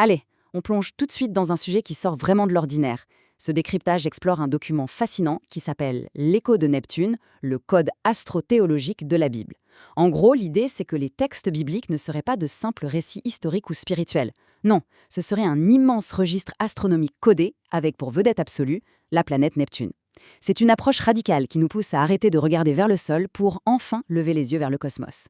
Allez, on plonge tout de suite dans un sujet qui sort vraiment de l'ordinaire. Ce décryptage explore un document fascinant qui s'appelle l'Écho de Neptune, le code astro-théologique de la Bible. En gros, l'idée, c'est que les textes bibliques ne seraient pas de simples récits historiques ou spirituels. Non, ce serait un immense registre astronomique codé, avec pour vedette absolue la planète Neptune. C'est une approche radicale qui nous pousse à arrêter de regarder vers le sol pour enfin lever les yeux vers le cosmos.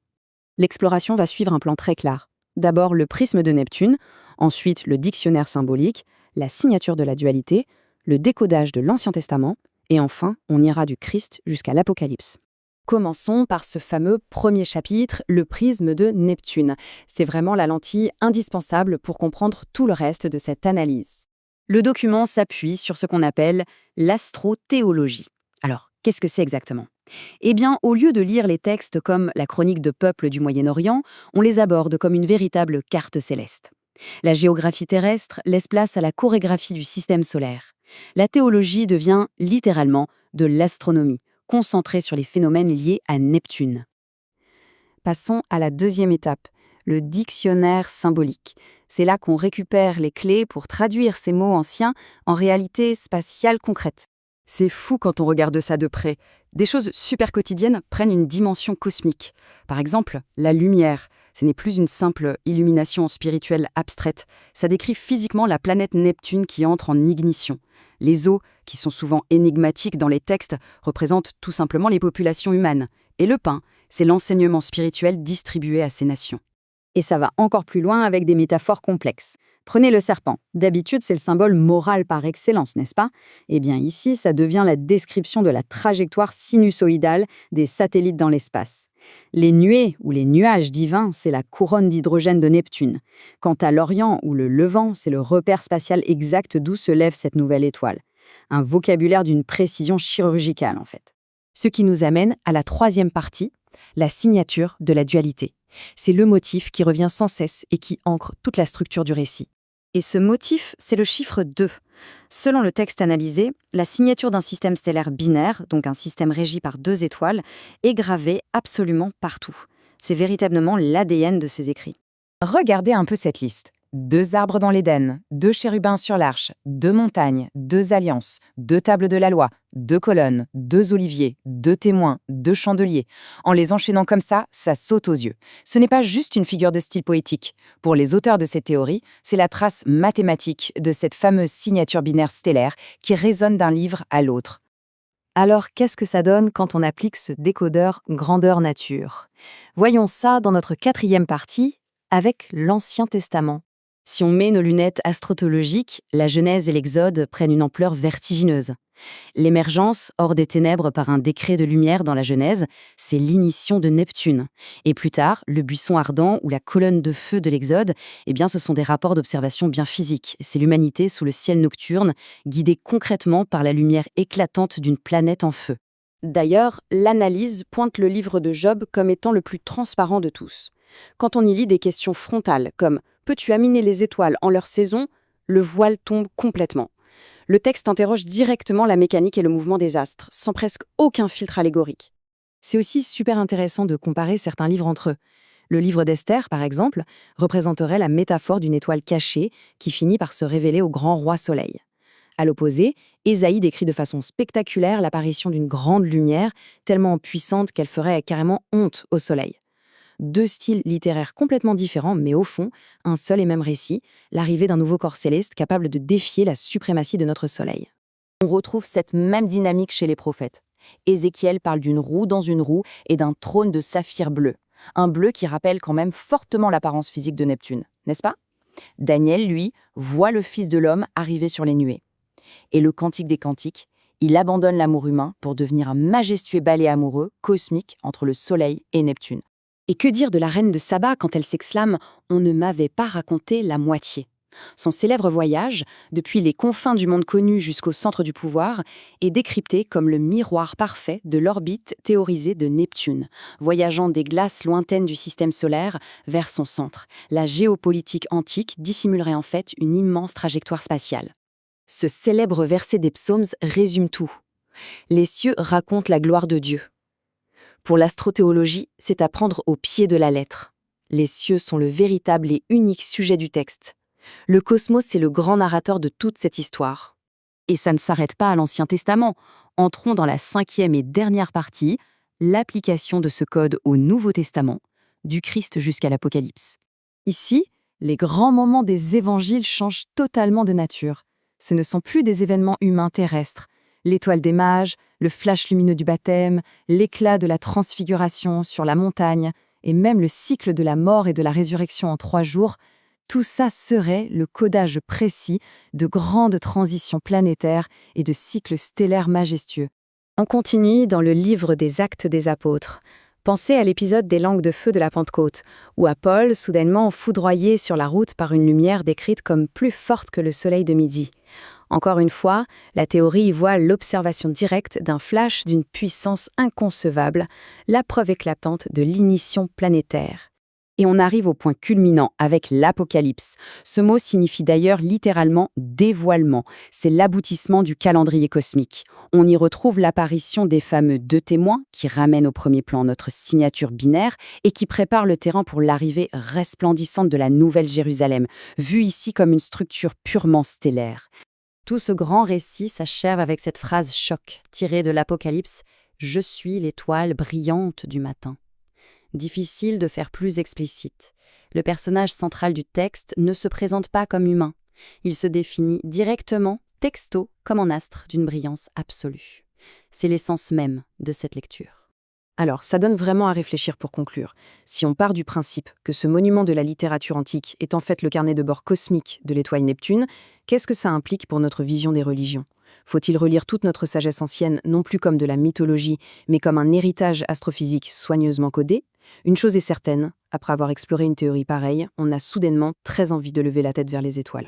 L'exploration va suivre un plan très clair. D'abord le prisme de Neptune, ensuite le dictionnaire symbolique, la signature de la dualité, le décodage de l'Ancien Testament, et enfin, on ira du Christ jusqu'à l'Apocalypse. Commençons par ce fameux premier chapitre, le prisme de Neptune. C'est vraiment la lentille indispensable pour comprendre tout le reste de cette analyse. Le document s'appuie sur ce qu'on appelle l'astrothéologie. Alors, qu'est-ce que c'est exactement ? Eh bien, au lieu de lire les textes comme la chronique de peuples du Moyen-Orient, on les aborde comme une véritable carte céleste. La géographie terrestre laisse place à la chorégraphie du système solaire. La théologie devient littéralement de l'astronomie, concentrée sur les phénomènes liés à Neptune. Passons à la deuxième étape, le dictionnaire symbolique. C'est là qu'on récupère les clés pour traduire ces mots anciens en réalité spatiale concrète. C'est fou quand on regarde ça de près. Des choses super quotidiennes prennent une dimension cosmique. Par exemple, la lumière. Ce n'est plus une simple illumination spirituelle abstraite. Ça décrit physiquement la planète Neptune qui entre en ignition. Les eaux, qui sont souvent énigmatiques dans les textes, représentent tout simplement les populations humaines. Et le pain, c'est l'enseignement spirituel distribué à ces nations. Et ça va encore plus loin avec des métaphores complexes. Prenez le serpent. D'habitude, c'est le symbole moral par excellence, n'est-ce pas ? Eh bien ici, ça devient la description de la trajectoire sinusoïdale des satellites dans l'espace. Les nuées ou les nuages divins, c'est la couronne d'hydrogène de Neptune. Quant à l'Orient ou le Levant, c'est le repère spatial exact d'où se lève cette nouvelle étoile. Un vocabulaire d'une précision chirurgicale, en fait. Ce qui nous amène à la troisième partie, la signature de la dualité. C'est le motif qui revient sans cesse et qui ancre toute la structure du récit. Et ce motif, c'est le chiffre 2. Selon le texte analysé, la signature d'un système stellaire binaire, donc un système régi par 2 étoiles, est gravée absolument partout. C'est véritablement l'ADN de ces écrits. Regardez un peu cette liste. 2 arbres dans l'Éden, 2 chérubins sur l'arche, 2 montagnes, 2 alliances, 2 tables de la loi, 2 colonnes, 2 oliviers, 2 témoins, 2 chandeliers. En les enchaînant comme ça saute aux yeux. Ce n'est pas juste une figure de style poétique. Pour les auteurs de cette théorie, c'est la trace mathématique de cette fameuse signature binaire stellaire qui résonne d'un livre à l'autre. Alors, qu'est-ce que ça donne quand on applique ce décodeur grandeur nature ? Voyons ça dans notre 4e partie, avec l'Ancien Testament. Si on met nos lunettes astrothéologiques, la Genèse et l'Exode prennent une ampleur vertigineuse. L'émergence hors des ténèbres par un décret de lumière dans la Genèse, c'est l'initiation de Neptune. Et plus tard, le buisson ardent ou la colonne de feu de l'Exode, eh bien, ce sont des rapports d'observation bien physiques. C'est l'humanité sous le ciel nocturne, guidée concrètement par la lumière éclatante d'une planète en feu. D'ailleurs, l'analyse pointe le livre de Job comme étant le plus transparent de tous. Quand on y lit des questions frontales comme « Peux-tu aminer les étoiles en leur saison ?», le voile tombe complètement. Le texte interroge directement la mécanique et le mouvement des astres, sans presque aucun filtre allégorique. C'est aussi super intéressant de comparer certains livres entre eux. Le livre d'Esther, par exemple, représenterait la métaphore d'une étoile cachée qui finit par se révéler au grand roi Soleil. À l'opposé, Ésaïe décrit de façon spectaculaire l'apparition d'une grande lumière, tellement puissante qu'elle ferait carrément honte au Soleil. 2 styles littéraires complètement différents, mais au fond, un seul et même récit, l'arrivée d'un nouveau corps céleste capable de défier la suprématie de notre Soleil. On retrouve cette même dynamique chez les prophètes. Ézéchiel parle d'une roue dans une roue et d'un trône de saphir bleu. Un bleu qui rappelle quand même fortement l'apparence physique de Neptune, n'est-ce pas ? Daniel, lui, voit le Fils de l'homme arriver sur les nuées. Et le Cantique des Cantiques, il abandonne l'amour humain pour devenir un majestueux ballet amoureux, cosmique, entre le Soleil et Neptune. Et que dire de la reine de Saba quand elle s'exclame « On ne m'avait pas raconté la moitié ». Son célèbre voyage, depuis les confins du monde connu jusqu'au centre du pouvoir, est décrypté comme le miroir parfait de l'orbite théorisée de Neptune, voyageant des glaces lointaines du système solaire vers son centre. La géopolitique antique dissimulerait en fait une immense trajectoire spatiale. Ce célèbre verset des psaumes résume tout. Les cieux racontent la gloire de Dieu. Pour l'astrothéologie, c'est à prendre au pied de la lettre. Les cieux sont le véritable et unique sujet du texte. Le cosmos, c'est le grand narrateur de toute cette histoire. Et ça ne s'arrête pas à l'Ancien Testament. Entrons dans la 5e et dernière partie, l'application de ce code au Nouveau Testament, du Christ jusqu'à l'Apocalypse. Ici, les grands moments des évangiles changent totalement de nature. Ce ne sont plus des événements humains terrestres. L'étoile des mages, le flash lumineux du baptême, l'éclat de la transfiguration sur la montagne, et même le cycle de la mort et de la résurrection en 3 jours, tout ça serait le codage précis de grandes transitions planétaires et de cycles stellaires majestueux. On continue dans le livre des Actes des Apôtres. Pensez à l'épisode des langues de feu de la Pentecôte, où à Paul, soudainement foudroyé sur la route par une lumière décrite comme plus forte que le soleil de midi. Encore une fois, la théorie y voit l'observation directe d'un flash d'une puissance inconcevable, la preuve éclatante de l'ignition planétaire. Et on arrive au point culminant avec l'Apocalypse. Ce mot signifie d'ailleurs littéralement « dévoilement ». C'est l'aboutissement du calendrier cosmique. On y retrouve l'apparition des fameux 2 témoins qui ramènent au premier plan notre signature binaire et qui préparent le terrain pour l'arrivée resplendissante de la Nouvelle Jérusalem, vue ici comme une structure purement stellaire. Tout ce grand récit s'achève avec cette phrase choc tirée de l'Apocalypse « Je suis l'étoile brillante du matin ». Difficile de faire plus explicite. Le personnage central du texte ne se présente pas comme humain. Il se définit directement, texto, comme un astre d'une brillance absolue. C'est l'essence même de cette lecture. Alors, ça donne vraiment à réfléchir pour conclure. Si on part du principe que ce monument de la littérature antique est en fait le carnet de bord cosmique de l'étoile Neptune, qu'est-ce que ça implique pour notre vision des religions ? Faut-il relire toute notre sagesse ancienne non plus comme de la mythologie, mais comme un héritage astrophysique soigneusement codé ? Une chose est certaine, après avoir exploré une théorie pareille, on a soudainement très envie de lever la tête vers les étoiles.